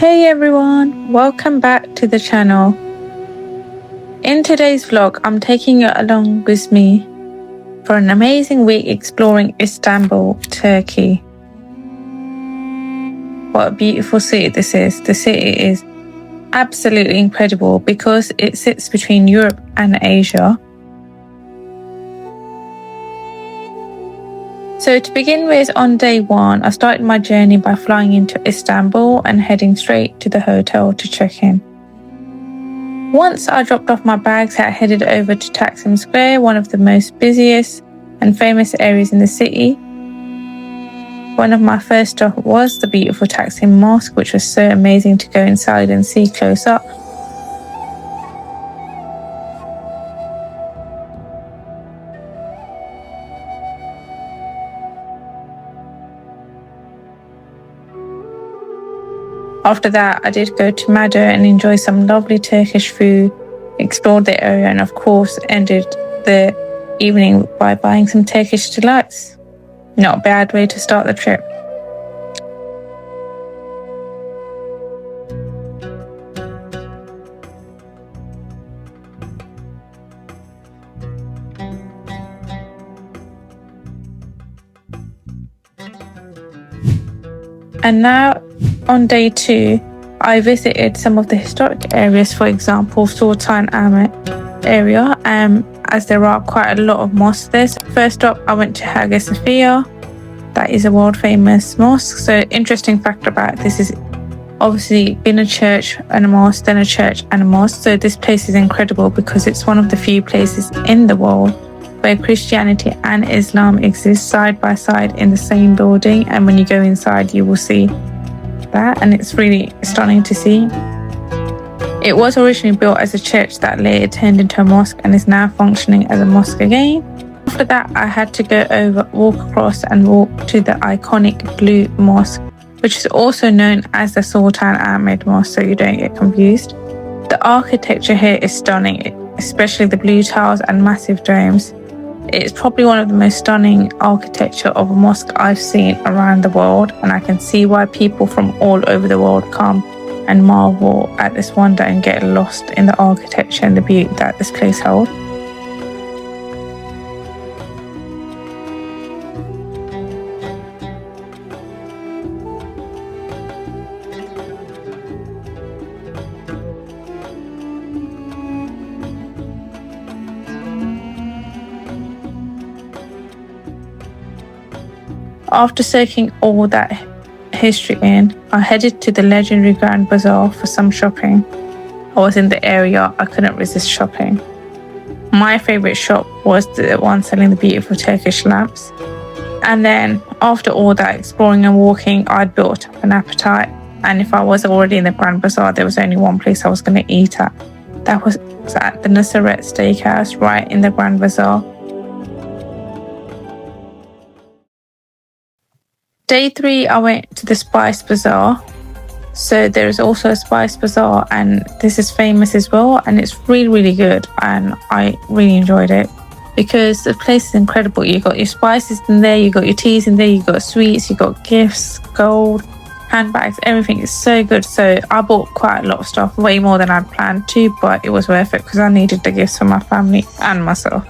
Hey everyone, welcome back to the channel. In today's vlog, I'm taking you along with me for an amazing week exploring Istanbul, Turkey. What a beautiful city this is. The city is absolutely incredible because it sits between Europe and Asia. So to begin with, on day one, I started my journey by flying into Istanbul and heading straight to the hotel to check in. Once I dropped off my bags, I headed over to Taksim Square, one of the most busiest and famous areas in the city. One of my first stops was the beautiful Taksim Mosque, which was so amazing to go inside and see close up. After that, I did go to Mado and enjoy some lovely Turkish food, explored the area, and of course ended the evening by buying some Turkish delights. Not a bad way to start the trip. And now, on day two, I visited some of the historic areas, for example, Sultan Ahmet area, as there are quite a lot of mosques there. First up, I went to Hagia Sophia. That is a world famous mosque. So interesting fact about this is obviously been a church and a mosque, then a church and a mosque. So this place is incredible because it's one of the few places in the world where Christianity and Islam exist side by side in the same building. And when you go inside, you will see that, and it's really stunning to see. It was originally built as a church that later turned into a mosque and is now functioning as a mosque again. After that, I had to walk across and walk to the iconic Blue Mosque, which is also known as the Sultan Ahmed Mosque, so you don't get confused. The architecture here is stunning, especially the blue tiles and massive domes. It's probably one of the most stunning architecture of a mosque I've seen around the world, and I can see why people from all over the world come and marvel at this wonder and get lost in the architecture and the beauty that this place holds. After soaking all that history in, I headed to the legendary Grand Bazaar for some shopping. I was in the area, I couldn't resist shopping. My favourite shop was the one selling the beautiful Turkish lamps. And then after all that exploring and walking, I'd built up an appetite. And if I was already in the Grand Bazaar, there was only one place I was going to eat at. That was at the Nusret Steakhouse right in the Grand Bazaar. Day three, I went to the Spice Bazaar. So there is also a Spice Bazaar, and this is famous as well, and it's really, really good, and I really enjoyed it because the place is incredible. You got your spices in there, you got your teas in there, you got sweets, you got gifts, gold, handbags, everything is so good. So I bought quite a lot of stuff, way more than I'd planned to, but it was worth it because I needed the gifts for my family and myself.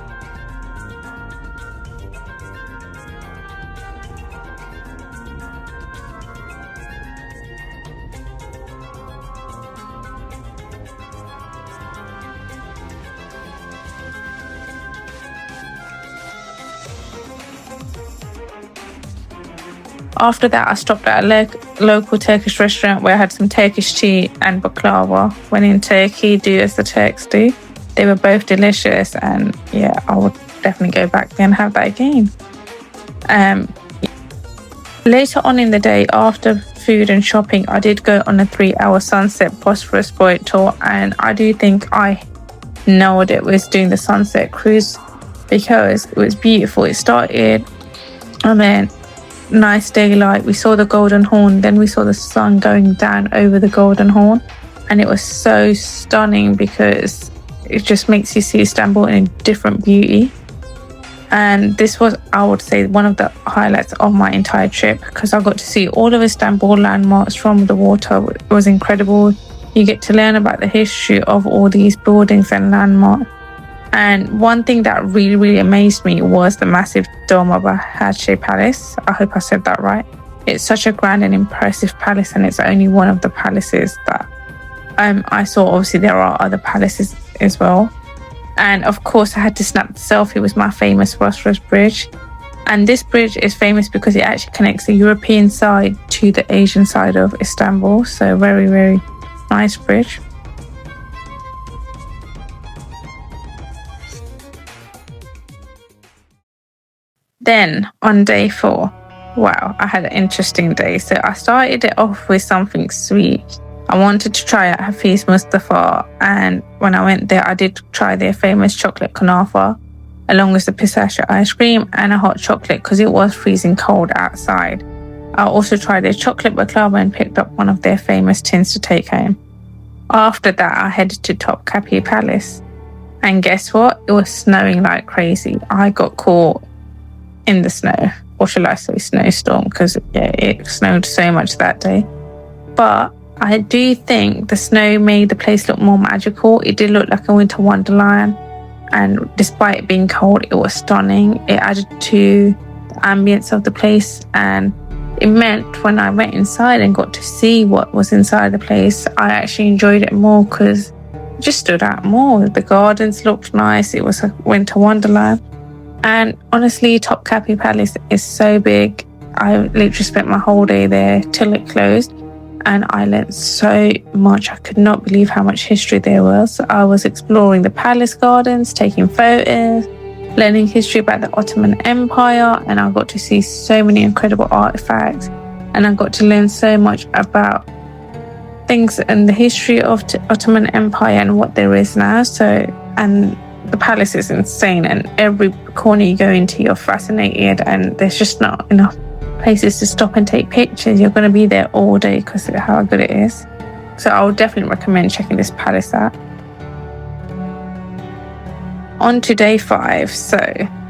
After that, I stopped at a local Turkish restaurant where I had some Turkish tea and baklava. When in Turkey, do as the Turks do. They were both delicious, and yeah, I would definitely go back there and have that again. Later on in the day, after food and shopping, I did go on a 3-hour sunset Bosphorus boat tour, and I do think I nailed it with doing the sunset cruise because it was beautiful. It started and then nice daylight, we saw the Golden Horn, then we saw the sun going down over the Golden Horn, and it was so stunning because it just makes you see Istanbul in a different beauty. And this was, I would say, one of the highlights of my entire trip, because I got to see all of Istanbul landmarks from the water. It was incredible. You get to learn about the history of all these buildings and landmarks. And one thing that really, really amazed me was the massive Dolmabahce Palace. I hope I said that right. It's such a grand and impressive palace, and it's only one of the palaces that I saw. Obviously, there are other palaces as well. And of course, I had to snap the selfie with my famous Bosphorus Bridge. And this bridge is famous because it actually connects the European side to the Asian side of Istanbul. So very, very nice bridge. Then on day 4, wow, I had an interesting day. So I started it off with something sweet. I wanted to try out Hafiz Mustafa, and when I went there, I did try their famous chocolate kunafa, along with the pistachio ice cream and a hot chocolate because it was freezing cold outside. I also tried their chocolate baklava and picked up one of their famous tins to take home. After that, I headed to Topkapi Palace, and guess what? It was snowing like crazy. I got caught in the snow, or shall I say snowstorm, because it snowed so much that day. But I do think the snow made the place look more magical. It did look like a winter wonderland, and despite it being cold, it was stunning. It added to the ambience of the place, and it meant when I went inside and got to see what was inside the place, I actually enjoyed it more because it just stood out more. The gardens looked nice. It was a winter wonderland. And honestly, Topkapi Palace is so big. I literally spent my whole day there till it closed. And I learned so much. I could not believe how much history there was. I was exploring the palace gardens, taking photos, learning history about the Ottoman Empire, and I got to see so many incredible artifacts, and I got to learn so much about things in the history of the Ottoman Empire and what there is now. And the palace is insane, and every corner you go into, you're fascinated, and there's just not enough places to stop and take pictures. You're going to be there all day because of how good it is. So I would definitely recommend checking this palace out. On to day 5. So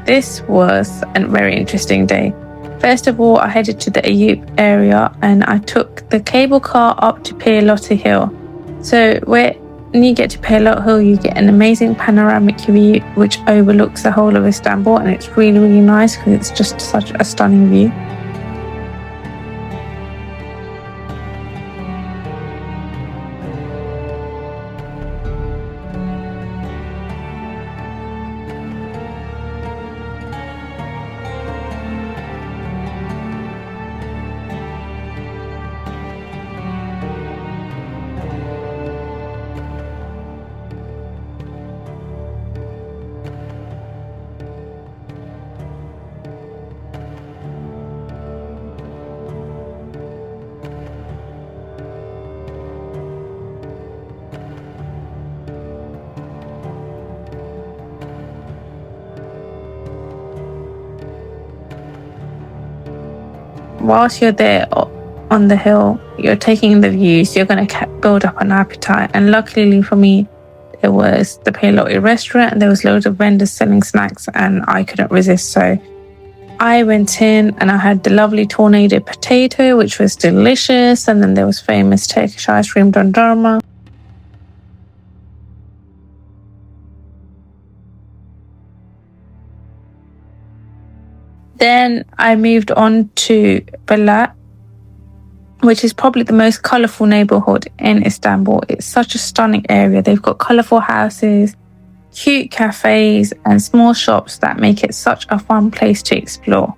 this was a very interesting day. First of all, I headed to the Ayub area and I took the cable car up to Pirlotta Hill. So when you get to Pirlotta Hill, you get an amazing panoramic view which overlooks the whole of Istanbul, and it's really, really nice because it's just such a stunning view. Whilst you're there on the hill, you're taking in the views, you're going to build up an appetite. And luckily for me, there was the Pirlotta restaurant and there was loads of vendors selling snacks, and I couldn't resist. So I went in and I had the lovely tornado potato, which was delicious. And then there was famous Turkish ice cream dondurma. Then I moved on to Balat, which is probably the most colourful neighbourhood in Istanbul. It's such a stunning area. They've got colourful houses, cute cafes and small shops that make it such a fun place to explore.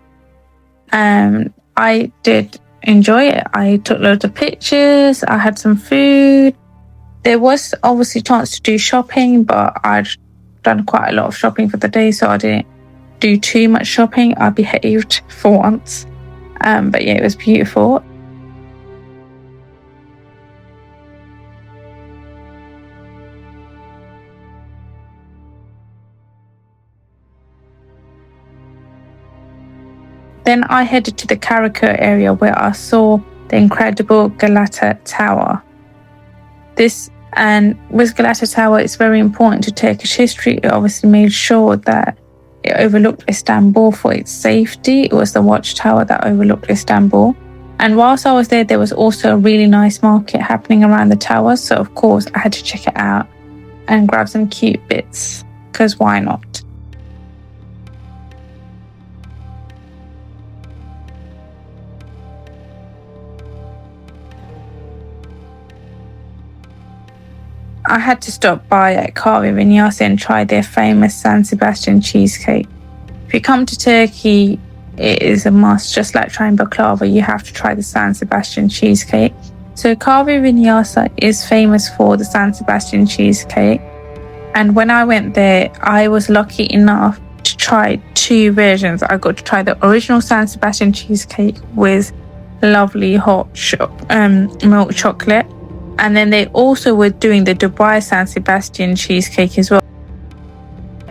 I did enjoy it. I took loads of pictures. I had some food. There was obviously a chance to do shopping, but I'd done quite a lot of shopping for the day, so I didn't do too much shopping. I behaved for once. But yeah, it was beautiful. Then I headed to the Karaköy area where I saw the incredible Galata Tower. With Galata Tower, it's very important to Turkish history. It obviously made sure that It overlooked Istanbul for its safety. It was the watchtower that overlooked Istanbul. And whilst I was there, there was also a really nice market happening around the tower. So of course I had to check it out and grab some cute bits, because why not? I had to stop by at Kahve Vinyasa and try their famous San Sebastian cheesecake. If you come to Turkey, it is a must. Just like trying baklava, you have to try the San Sebastian cheesecake. So Kahve Vinyasa is famous for the San Sebastian cheesecake. And when I went there, I was lucky enough to try two versions. I got to try the original San Sebastian cheesecake with lovely hot milk chocolate. And then they also were doing the Dubai San Sebastian cheesecake as well.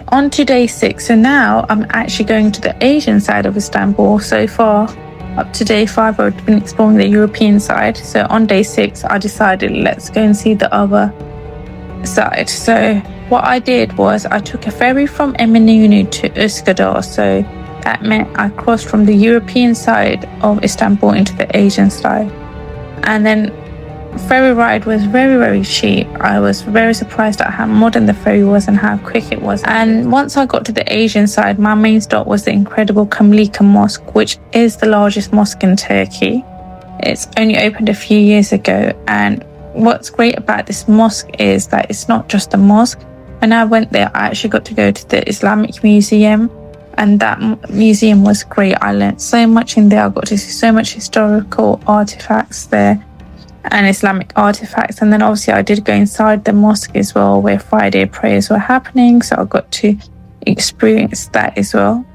On to day 6, so now I'm actually going to the Asian side of Istanbul. So far, up to day 5, I've been exploring the European side. So on day 6, I decided let's go and see the other side. So what I did was I took a ferry from Eminönü to Üsküdar. So that meant I crossed from the European side of Istanbul into the Asian side. And then ferry ride was very cheap. I was very surprised at how modern the ferry was and how quick it was. And once I got to the Asian side, my main stop was the incredible Kumlika Mosque, which is the largest mosque in Turkey. It's only opened a few years ago, and what's great about this mosque is that it's not just a mosque. When I went there, I actually got to go to the Islamic museum, and that museum was great. I learned so much in there. I got to see so much historical artifacts there and Islamic artifacts. And then obviously I did go inside the mosque as well, where Friday prayers were happening, so I got to experience that as well.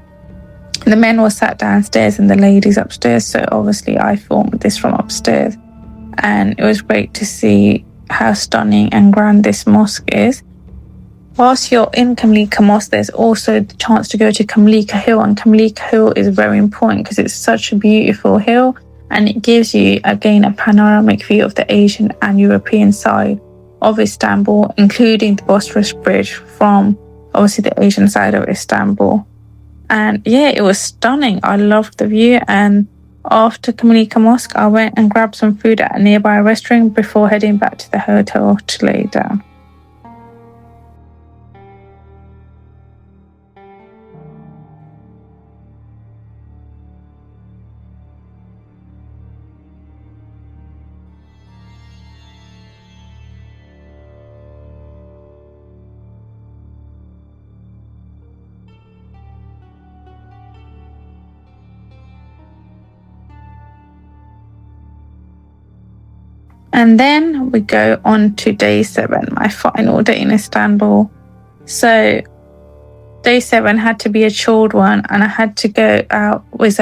The men were sat downstairs and the ladies upstairs, so obviously I filmed this from upstairs, and it was great to see how stunning and grand this mosque is. Whilst you're in Kumlika Mosque, there's also the chance to go to Kumlika Hill, and Kumlika Hill is very important because it's such a beautiful hill, and it gives you, again, a panoramic view of the Asian and European side of Istanbul, including the Bosphorus Bridge from, obviously, the Asian side of Istanbul. And yeah, it was stunning. I loved the view. And after Kumlika Mosque, I went and grabbed some food at a nearby restaurant before heading back to the hotel to lay down. And then we go on to day 7, my final day in Istanbul. So day 7 had to be a chilled one, and I had to go out with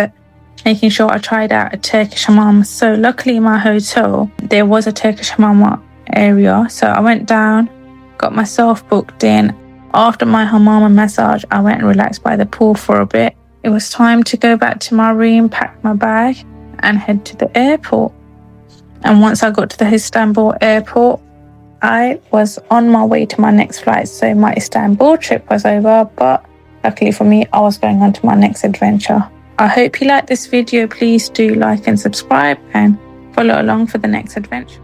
making sure I tried out a Turkish hammam. So luckily in my hotel, there was a Turkish hammam area. So I went down, got myself booked in. After my hammam and massage, I went and relaxed by the pool for a bit. It was time to go back to my room, pack my bag, and head to the airport. And once I got to the Istanbul airport, I was on my way to my next flight. So my Istanbul trip was over, but luckily for me, I was going on to my next adventure. I hope you liked this video. Please do like and subscribe and follow along for the next adventure.